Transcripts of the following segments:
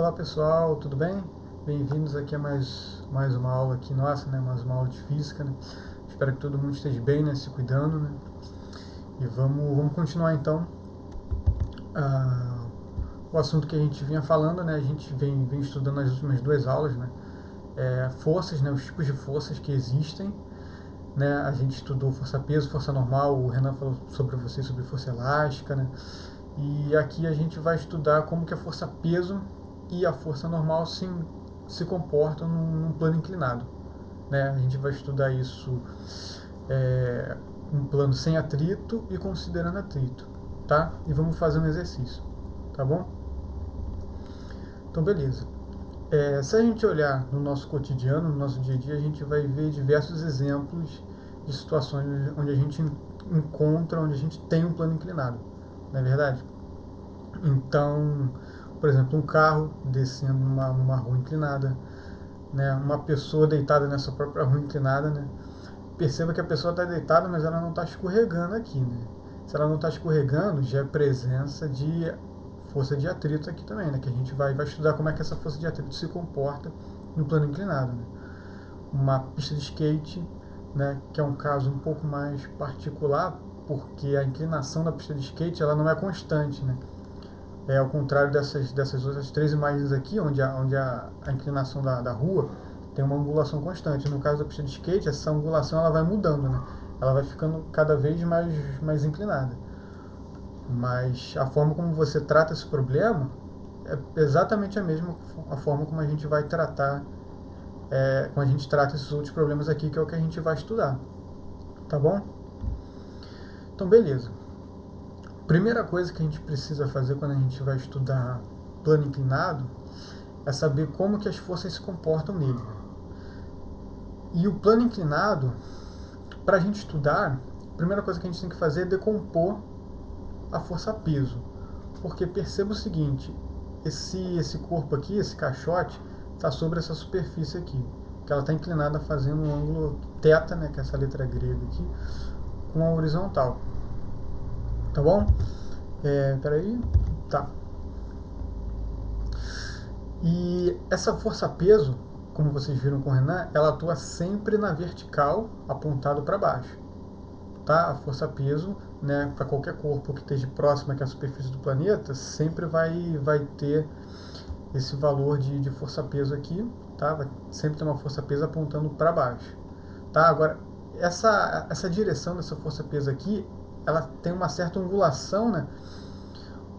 Olá pessoal, tudo bem? Bem-vindos aqui a mais uma aula aqui nossa, né? Mais uma aula de física, né? Espero que todo mundo esteja bem, né? Se cuidando, né? E vamos continuar então o assunto que a gente vinha falando, né? A gente vem estudando nas últimas duas aulas, né? Forças, né? Os tipos de forças que existem, né? A gente estudou força-peso, força normal, o Renan falou sobre força elástica, né? E aqui a gente vai estudar como que a força-peso e a força normal se comportam num plano inclinado, né? A gente vai estudar isso um plano sem atrito e considerando atrito, tá? E vamos fazer um exercício, tá bom? Então, beleza. Se a gente olhar no nosso cotidiano, no nosso dia a dia, a gente vai ver diversos exemplos de situações onde a gente encontra, onde a gente tem um plano inclinado, não é verdade? Então, por exemplo, um carro descendo numa rua inclinada, né? Uma pessoa deitada nessa própria rua inclinada, né? Perceba que a pessoa está deitada, mas ela não está escorregando aqui, né? Se ela não está escorregando, já é presença de força de atrito aqui também, né? Que a gente vai estudar como é que essa força de atrito se comporta no plano inclinado, né? Uma pista de skate, né? Que é um caso um pouco mais particular, porque a inclinação da pista de skate ela não é constante, né? Ao contrário dessas outras três imagens aqui, onde a inclinação da rua tem uma angulação constante. No caso da pista de skate, essa angulação ela vai mudando, né? Ela vai ficando cada vez mais inclinada. Mas a forma como você trata esse problema é exatamente a mesma a forma como a gente vai tratar, como a gente trata esses outros problemas aqui, que é o que a gente vai estudar. Tá bom? Então, beleza. Primeira coisa que a gente precisa fazer quando a gente vai estudar plano inclinado é saber como que as forças se comportam nele. E o plano inclinado, para a gente estudar, a primeira coisa que a gente tem que fazer é decompor a força-peso. Porque perceba o seguinte, esse corpo aqui, esse caixote, está sobre essa superfície aqui, que ela está inclinada fazendo um ângulo θ, né, que é essa letra grega aqui, com a horizontal. Tá bom? Peraí. Tá. E essa força-peso, como vocês viram com o Renan, ela atua sempre na vertical, apontado para baixo. Tá? A força-peso, né, para qualquer corpo que esteja próximo à superfície do planeta, sempre vai ter esse valor de força-peso aqui, tá? Vai sempre ter uma força-peso apontando para baixo. Tá? Agora, essa direção dessa força-peso aqui, ela tem uma certa angulação, né,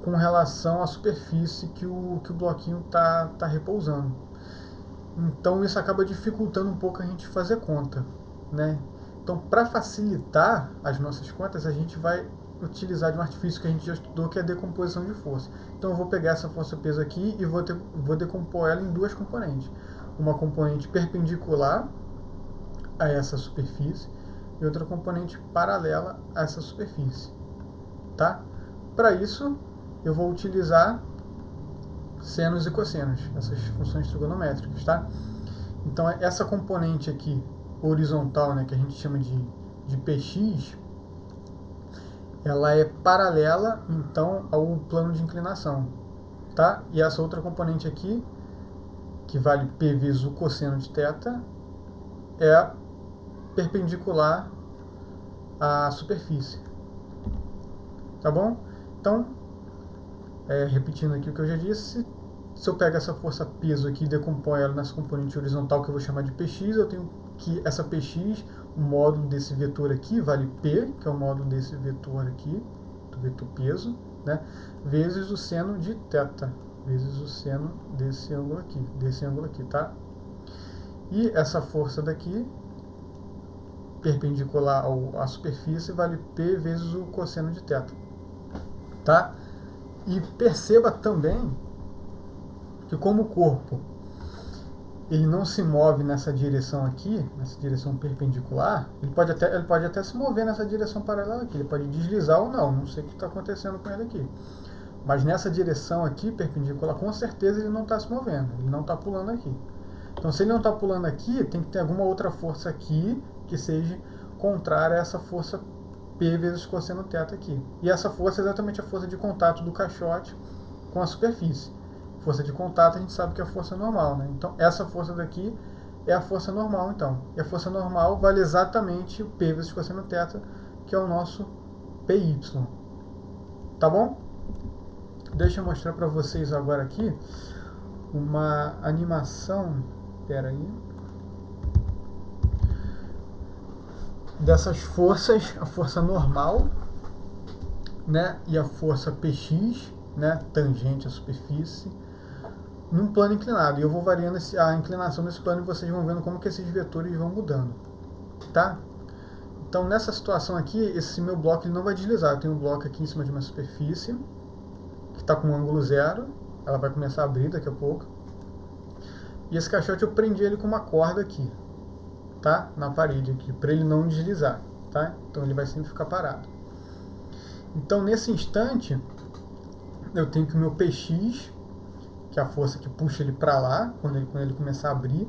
com relação à superfície que o bloquinho tá repousando. Então isso acaba dificultando um pouco a gente fazer conta, né? Então, para facilitar as nossas contas, a gente vai utilizar de um artifício que a gente já estudou, que é a decomposição de força. Então eu vou pegar essa força-peso aqui e vou decompor ela em duas componentes. Uma componente perpendicular a essa superfície e outra componente paralela a essa superfície, tá? Para isso, eu vou utilizar senos e cossenos, essas funções trigonométricas, tá? Então, essa componente aqui, horizontal, né, que a gente chama de px, ela é paralela, então, ao plano de inclinação, tá? E essa outra componente aqui, que vale p vezes o cosseno de θ, é perpendicular à superfície. Tá bom? Então, repetindo aqui o que eu já disse, se eu pego essa força-peso aqui e decomponho ela nessa componente horizontal, que eu vou chamar de px, eu tenho que essa px, o módulo desse vetor aqui, vale p, que é o módulo desse vetor aqui, do vetor peso, né, vezes o seno de θ, vezes o seno desse ângulo aqui, tá? E essa força daqui, perpendicular à superfície, vale P vezes o cosseno de θ. Tá? E perceba também que como o corpo ele não se move nessa direção aqui, nessa direção perpendicular, ele pode até se mover nessa direção paralela aqui, ele pode deslizar ou não sei o que está acontecendo com ele aqui. Mas nessa direção aqui, perpendicular, com certeza ele não está se movendo, ele não está pulando aqui. Então, se ele não está pulando aqui, tem que ter alguma outra força aqui que seja contrária a essa força P vezes cosseno θ aqui. E essa força é exatamente a força de contato do caixote com a superfície. força de contato a gente sabe que é a força normal, né? Então essa força daqui é a força normal, então. E a força normal vale exatamente o P vezes cosseno θ, que é o nosso PY. Tá bom? Deixa eu mostrar para vocês agora aqui uma animação, espera aí, dessas forças, a força normal, né, e a força PX, né, tangente à superfície, num plano inclinado. E eu vou variando a inclinação desse plano e vocês vão vendo como que esses vetores vão mudando, tá? Então nessa situação aqui, esse meu bloco ele não vai deslizar. Eu tenho um bloco aqui em cima de uma superfície que está com um ângulo zero, ela vai começar a abrir daqui a pouco. E esse caixote eu prendi ele com uma corda aqui, tá? Na parede aqui, para ele não deslizar, tá? Então ele vai sempre ficar parado. Então nesse instante, eu tenho que o meu PX, que é a força que puxa ele para lá, quando ele começar a abrir,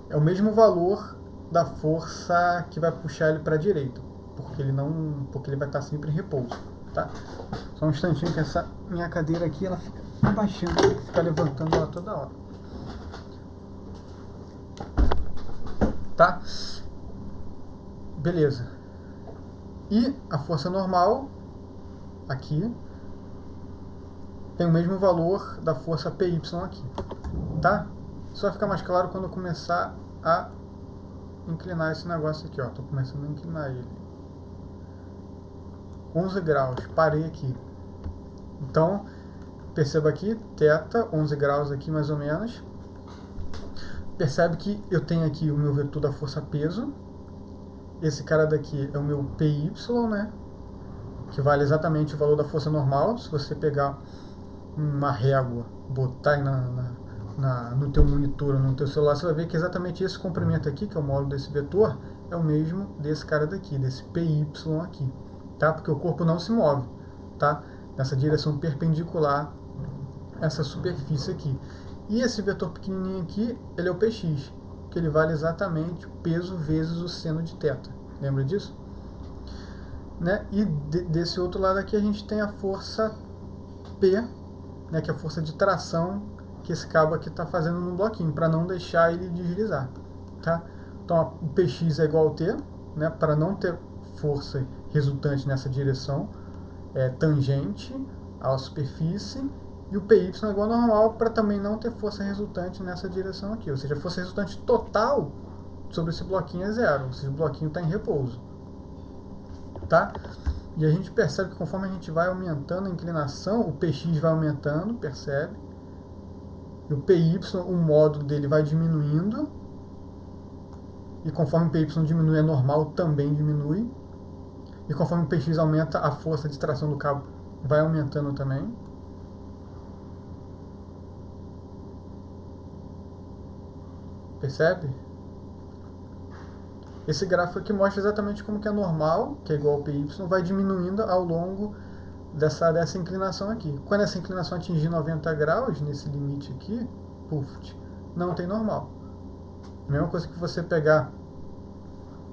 é o mesmo valor da força que vai puxar ele para a direita, porque ele vai estar sempre em repouso, tá? Só um instantinho que essa minha cadeira aqui, ela fica abaixando, fica levantando ela toda hora. Tá? Beleza. E a força normal, aqui, tem o mesmo valor da força PY aqui, tá? Só vai ficar mais claro quando eu começar a inclinar esse negócio aqui, ó. Tô começando a inclinar ele. 11 graus, parei aqui. Então, perceba aqui, θ, 11 graus aqui mais ou menos. Percebe que eu tenho aqui o meu vetor da força peso. Esse cara daqui é o meu PY, né? Que vale exatamente o valor da força normal. Se você pegar uma régua, botar aí no teu monitor ou no teu celular, você vai ver que exatamente esse comprimento aqui, que é o módulo desse vetor, é o mesmo desse cara daqui, desse PY aqui, tá? Porque o corpo não se move, tá? Nessa direção perpendicular a essa superfície aqui. E esse vetor pequenininho aqui, ele é o PX, que ele vale exatamente o peso vezes o seno de θ. Lembra disso? Né? E desse outro lado aqui a gente tem a força P, né, que é a força de tração que esse cabo aqui está fazendo no bloquinho, para não deixar ele deslizar, tá? Então o PX é igual ao T, né, para não ter força resultante nessa direção, tangente à superfície, e o PY é igual ao normal para também não ter força resultante nessa direção aqui, ou seja, a força resultante total sobre esse bloquinho é zero, ou seja, o bloquinho está em repouso, tá? E a gente percebe que conforme a gente vai aumentando a inclinação, o PX vai aumentando, percebe? E o PY, o módulo dele vai diminuindo. E conforme o PY diminui, a normal também diminui. E conforme o PX aumenta, a força de tração do cabo vai aumentando também. Percebe? Esse gráfico aqui mostra exatamente como que a normal, que é igual ao PY, vai diminuindo ao longo dessa inclinação aqui. Quando essa inclinação atingir 90 graus, nesse limite aqui, puf, não tem normal. Mesma coisa que você pegar,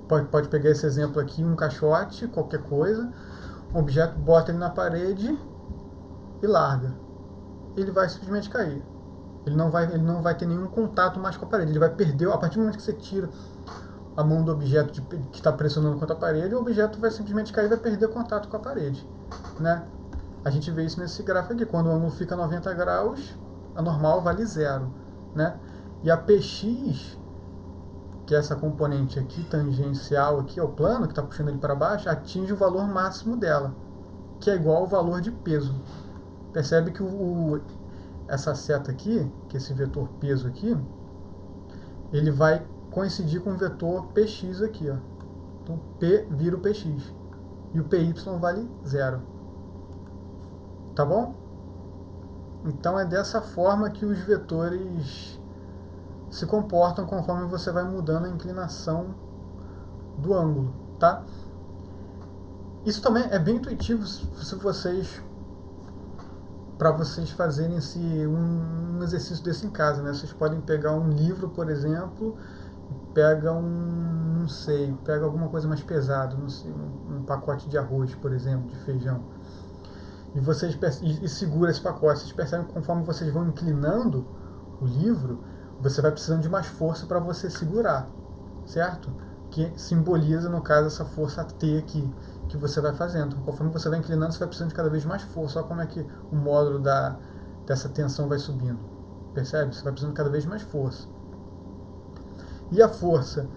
pode pegar esse exemplo aqui, um caixote, qualquer coisa, um objeto, bota ele na parede e larga. Ele vai simplesmente cair. Ele não vai ter nenhum contato mais com a parede. Ele vai perder, a partir do momento que você tira a mão do objeto que está pressionando contra a parede, o objeto vai simplesmente cair e vai perder contato com a parede, né? A gente vê isso nesse gráfico aqui. Quando o ângulo fica 90 graus, a normal vale zero, né? E a PX, que é essa componente aqui, tangencial aqui ao plano, que está puxando ele para baixo, atinge o valor máximo dela, que é igual ao valor de peso. Percebe que essa seta aqui, que esse vetor peso aqui, ele vai coincidir com o vetor PX aqui, ó. Então P vira o PX. E o PY vale zero. Tá bom? Então é dessa forma que os vetores se comportam conforme você vai mudando a inclinação do ângulo, tá? Isso também é bem intuitivo se vocês, para vocês fazerem um exercício desse em casa, né? Vocês podem pegar um livro, por exemplo, pega não sei, pega alguma coisa mais pesada, não sei, um pacote de arroz, por exemplo, de feijão, e segura esse pacote. Vocês percebem que conforme vocês vão inclinando o livro, você vai precisando de mais força para você segurar, certo? Que simboliza, no caso, essa força T aqui que você vai fazendo. Conforme você vai inclinando, você vai precisando de cada vez mais força. Olha como é que o módulo dessa tensão vai subindo. Percebe? Você vai precisando de cada vez mais força. E a força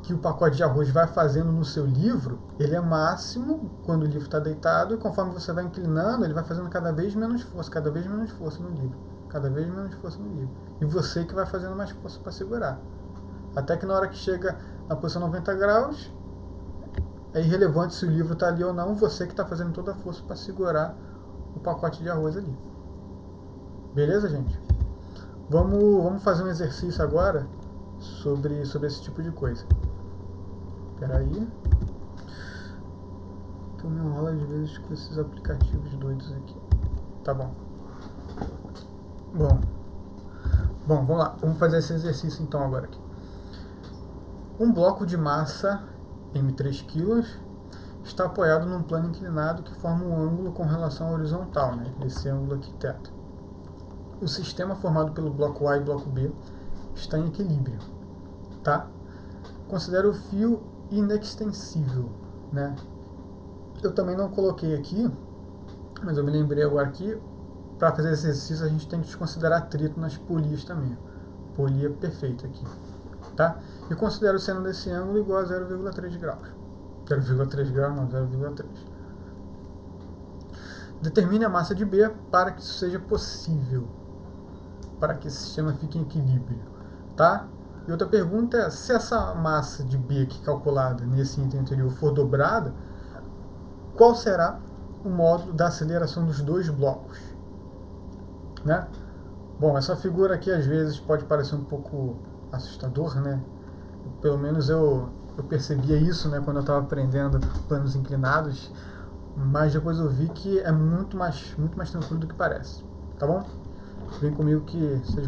que o pacote de arroz vai fazendo no seu livro, ele é máximo quando o livro está deitado, e conforme você vai inclinando, ele vai fazendo cada vez menos força no livro. Cada vez menos força no livro. E você que vai fazendo mais força para segurar. Até que na hora que chega na posição 90 graus, é irrelevante se o livro está ali ou não, você que está fazendo toda a força para segurar o pacote de arroz ali. Beleza, gente? Vamos fazer um exercício agora sobre esse tipo de coisa. Espera aí. Que eu me enrolo às vezes com esses aplicativos doidos aqui. Tá bom. Bom, vamos lá. Vamos fazer esse exercício então agora aqui. Um bloco de massa M3 kg está apoiado num plano inclinado que forma um ângulo com relação à horizontal, né? Esse ângulo aqui, θ. O sistema formado pelo bloco A e bloco B está em equilíbrio, tá? Considera o fio inextensível, né? Eu também não coloquei aqui, mas eu me lembrei agora que para fazer esse exercício a gente tem que desconsiderar atrito nas polias também. Polia perfeita aqui, tá? E considero o seno desse ângulo igual a 0,3 graus. 0,3 graus não, 0,3. Determine a massa de B para que isso seja possível, para que esse sistema fique em equilíbrio, tá? E outra pergunta é, se essa massa de B aqui calculada nesse item anterior for dobrada, qual será o módulo da aceleração dos dois blocos, né? Bom, essa figura aqui às vezes pode parecer um pouco assustador, né? Pelo menos eu percebia isso, né, quando eu estava aprendendo planos inclinados, mas depois eu vi que é muito mais tranquilo do que parece, tá bom? Vem comigo que vocês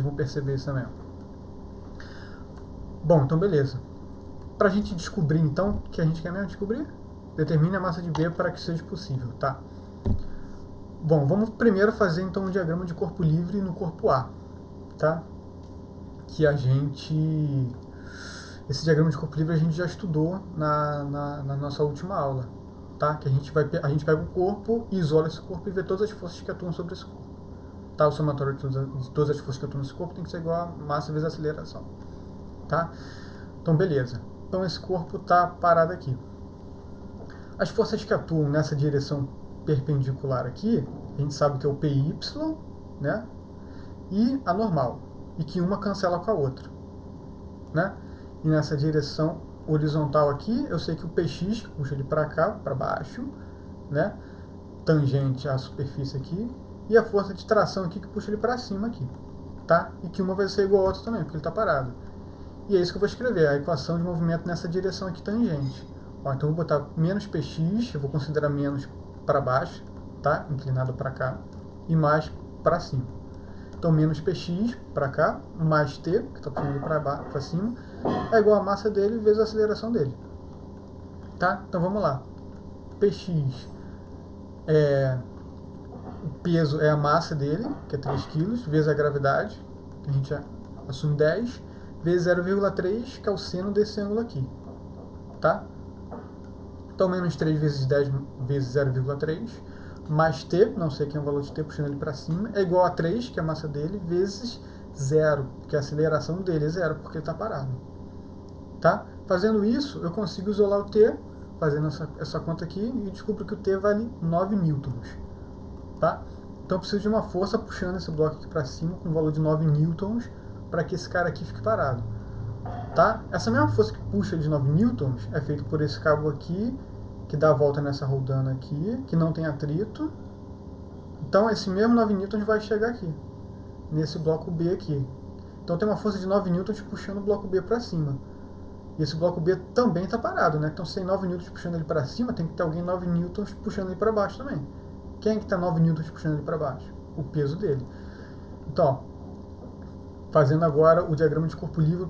vão perceber isso também. Bom, então beleza. Para a gente descobrir então, o que a gente quer mesmo descobrir? Determine a massa de B para que seja possível, tá? Bom, vamos primeiro fazer então um diagrama de corpo livre no corpo A, tá? Que esse diagrama de corpo livre a gente já estudou na nossa última aula, tá? Que a gente pega o corpo e isola esse corpo e vê todas as forças que atuam sobre esse corpo. Tá? O somatório de todas as forças que atuam nesse corpo tem que ser igual a massa vezes a aceleração, tá? Então, beleza. Então, esse corpo está parado aqui. As forças que atuam nessa direção perpendicular aqui, a gente sabe que é o PY, né? E a normal. E que uma cancela com a outra, né? E nessa direção horizontal aqui, eu sei que o PX, que puxa ele para cá, para baixo, né? Tangente à superfície aqui. E a força de tração aqui, que puxa ele para cima aqui, tá? E que uma vai ser igual a outra também, porque ele está parado. E é isso que eu vou escrever, a equação de movimento nessa direção aqui tangente. Ó, então eu vou botar menos PX, eu vou considerar menos para baixo, tá? Inclinado para cá, e mais para cima. Então menos PX para cá, mais T, que está puxando para cima, é igual a massa dele vezes a aceleração dele. Tá? Então vamos lá. PX o peso é a massa dele, que é 3 kg, vezes a gravidade, que a gente assume 10, vezes 0,3, que é o seno desse ângulo aqui. Tá? Então, menos 3 vezes 10 vezes 0,3, mais T, não sei quem é o valor de T, puxando ele para cima, é igual a 3, que é a massa dele, vezes 0, que é a aceleração dele, é 0, porque ele está parado. Tá? Fazendo isso, eu consigo isolar o T, fazendo essa conta aqui, e descubro que o T vale 9 newtons. Tá? Então eu preciso de uma força puxando esse bloco aqui para cima com um valor de 9 newtons para que esse cara aqui fique parado. Tá? Essa mesma força que puxa de 9 newtons é feita por esse cabo aqui, que dá a volta nessa roldana aqui, que não tem atrito. Então esse mesmo 9 newtons vai chegar aqui, nesse bloco B aqui. Então tem uma força de 9 newtons puxando o bloco B para cima. E esse bloco B também está parado, né? Então se tem 9 newtons puxando ele para cima, tem que ter alguém 9 newtons puxando ele para baixo também. Quem é que está 9 newtons puxando ele para baixo? O peso dele. Então, ó, fazendo agora o diagrama de corpo livre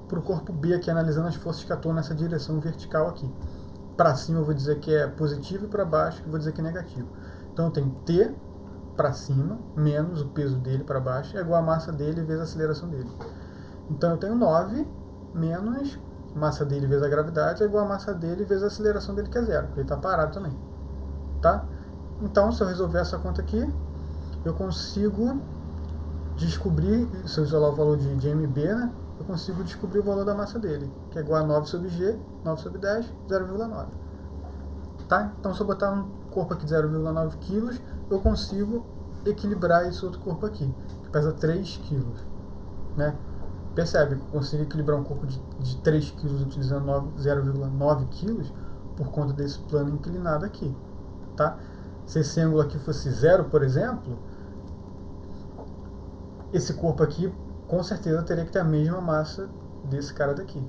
para o corpo B, aqui analisando as forças que atuam nessa direção vertical aqui. Para cima eu vou dizer que é positivo e para baixo eu vou dizer que é negativo. Então eu tenho T para cima menos o peso dele para baixo é igual a massa dele vezes a aceleração dele. Então eu tenho 9 menos massa dele vezes a gravidade é igual a massa dele vezes a aceleração dele, que é 0. Ele está parado também. Tá? Então, se eu resolver essa conta aqui, eu consigo descobrir, se eu isolar o valor de mb, né, eu consigo descobrir o valor da massa dele, que é igual a 9 sobre g, 9 sobre 10, 0,9. Tá? Então, se eu botar um corpo aqui de 0,9 kg, eu consigo equilibrar esse outro corpo aqui, que pesa 3 kg. Né? Percebe que eu consigo equilibrar um corpo de 3 kg utilizando 0,9 kg por conta desse plano inclinado aqui. Tá? Se esse ângulo aqui fosse 0, por exemplo, esse corpo aqui com certeza teria que ter a mesma massa desse cara daqui.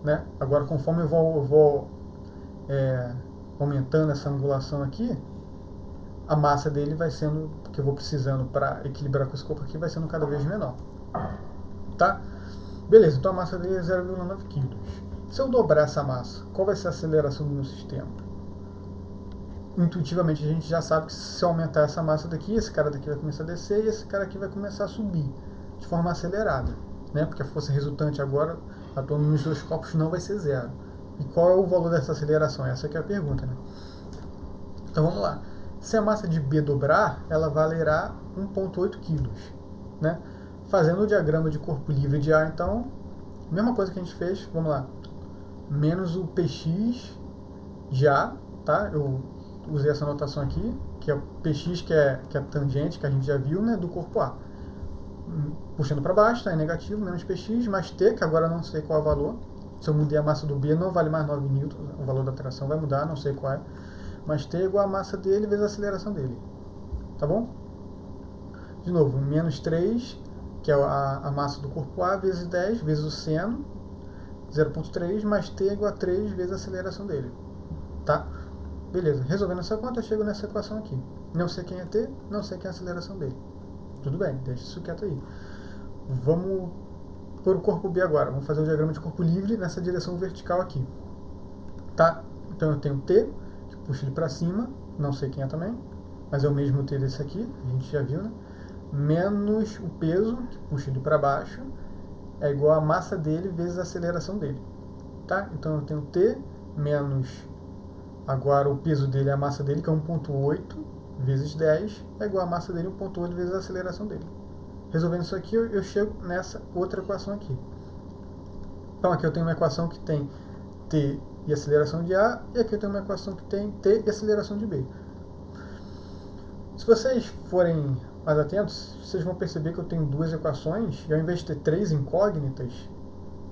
Né? Agora, conforme eu vou aumentando essa angulação aqui, a massa dele vai sendo, que eu vou precisando para equilibrar com esse corpo aqui, vai sendo cada vez menor. Tá? Beleza, então a massa dele é 0,9 kg. Se eu dobrar essa massa, qual vai ser a aceleração do meu sistema? Intuitivamente a gente já sabe que se eu aumentar essa massa daqui, esse cara daqui vai começar a descer e esse cara aqui vai começar a subir de forma acelerada, né? Porque a força resultante agora, atuando nos dois corpos, não vai ser 0. E qual é o valor dessa aceleração? Essa aqui é a pergunta, né? Então vamos lá. Se a massa de B dobrar, ela valerá 1,8 kg, né? Fazendo o diagrama de corpo livre de A, então, mesma coisa que a gente fez, vamos lá, menos o Px de A, tá? Eu usei essa notação aqui, que é o Px, que é a tangente, que a gente já viu, né, do corpo A. Puxando para baixo, tá? É negativo, menos Px, mais T, que agora eu não sei qual é o valor. Se eu mudei a massa do B, não vale mais 9 N, o valor da tração vai mudar, não sei qual é. Mas T é igual a massa dele vezes a aceleração dele. Tá bom? De novo, menos 3, que é a massa do corpo A, vezes 10, vezes o seno, 0,3, mais T é igual a 3 vezes a aceleração dele. Tá? Beleza, resolvendo essa conta, eu chego nessa equação aqui. Não sei quem é T, não sei quem é a aceleração dele. Tudo bem, deixa isso quieto aí. Vamos para o corpo B agora. Vamos fazer o diagrama de corpo livre nessa direção vertical aqui. Tá? Então eu tenho T, que puxa ele para cima, não sei quem é também, mas é o mesmo T desse aqui, a gente já viu, né? Menos o peso, que puxa ele para baixo, é igual a massa dele vezes a aceleração dele. Tá? Então eu tenho T menos, agora o peso dele é a massa dele, que é 1,8 vezes 10, é igual a massa dele 1,8 vezes a aceleração dele. Resolvendo isso aqui, eu chego nessa outra equação aqui. Então aqui eu tenho uma equação que tem T e aceleração de A, e aqui eu tenho uma equação que tem T e aceleração de B. Se vocês forem mais atentos, vocês vão perceber que eu tenho duas equações, e ao invés de ter 3 incógnitas,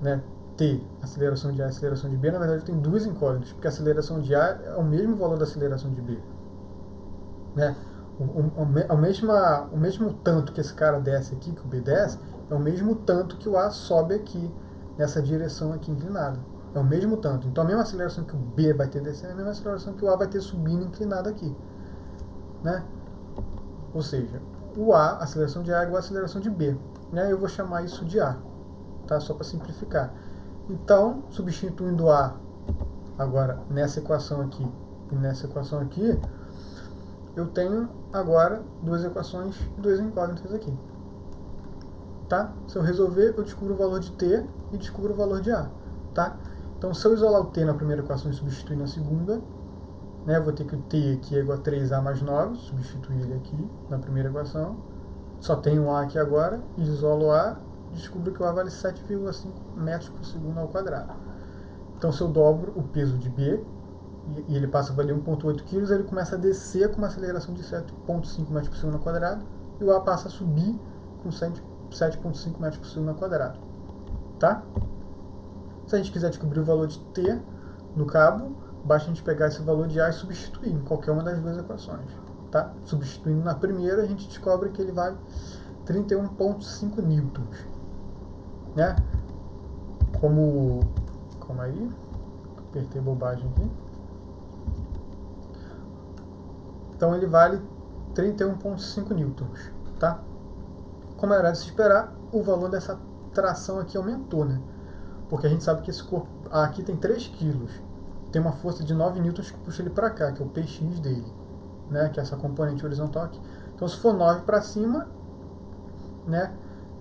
né, T, aceleração de A e aceleração de B, na verdade eu tenho duas incógnitas, porque a aceleração de A é o mesmo valor da aceleração de B. Né? O mesmo tanto que esse cara desce aqui, que o B desce, é o mesmo tanto que o A sobe aqui, nessa direção aqui inclinada. É o mesmo tanto. Então a mesma aceleração que o B vai ter descendo é a mesma aceleração que o A vai ter subindo inclinado aqui. Né? Ou seja, o A, a aceleração de A é igual a aceleração de B. Né? Eu vou chamar isso de A, tá? Só para simplificar. Então, substituindo A agora nessa equação aqui e nessa equação aqui, eu tenho agora duas equações e duas incógnitas aqui. Tá? Se eu resolver, eu descubro o valor de T e descubro o valor de A. Tá? Então, se eu isolar o T na primeira equação e substituir na segunda, né, eu vou ter que o T aqui é igual a 3A mais 9, substituir ele aqui na primeira equação. Só tenho um A aqui agora, isolo o A, descubro que o A vale 7,5 metros por segundo ao quadrado. Então, se eu dobro o peso de B, e ele passa a valer 1,8 kg, ele começa a descer com uma aceleração de 7,5 metros por segundo ao quadrado, e o A passa a subir com 7,5 metros por segundo ao quadrado. Tá? Se a gente quiser descobrir o valor de T no cabo, basta a gente pegar esse valor de A e substituir em qualquer uma das duas equações. Tá? Substituindo na primeira, a gente descobre que ele vale 31,5 newtons. Né? Calma aí, apertei bobagem aqui. Então ele vale 31,5 newtons. Tá? Como era de se esperar, o valor dessa tração aqui aumentou, né? Porque a gente sabe que esse corpo aqui tem 3 kg. Tem uma força de 9 newtons que puxa ele para cá, que é o Px dele. né, que é essa componente horizontal aqui. Então, se for 9 para cima, né,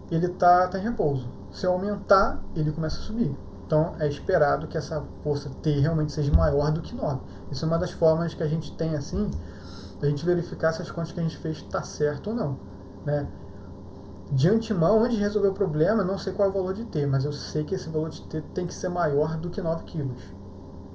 ele tá em repouso. Se eu aumentar, ele começa a subir. Então, é esperado que essa força T realmente seja maior do que 9. Isso é uma das formas que a gente tem, assim, a gente verificar se as contas que a gente fez está certo ou não, né? De antemão, antes de resolver o problema, eu não sei qual é o valor de T, mas eu sei que esse valor de T tem que ser maior do que 9 kg,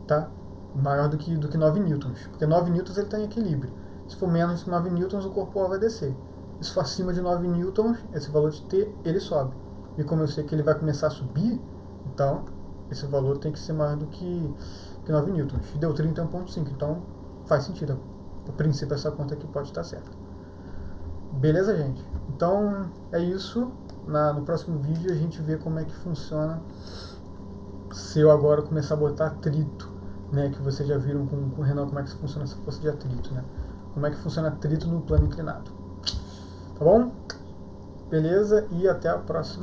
tá? Maior do que 9 newtons, porque 9 newtons ele está em equilíbrio. Se for menos de 9 newtons, o corpo vai descer. E se for acima de 9 newtons, esse valor de T, ele sobe. E como eu sei que ele vai começar a subir, então esse valor tem que ser maior do que 9 newtons. Deu 31,5, então faz sentido. A princípio, essa conta aqui pode estar certa. Beleza, gente? Então, é isso. No próximo vídeo a gente vê como é que funciona se eu agora começar a botar atrito, né? Que vocês já viram com o Renan como é que funciona essa força de atrito, né? Como é que funciona atrito no plano inclinado. Tá bom? Beleza? E até a próxima.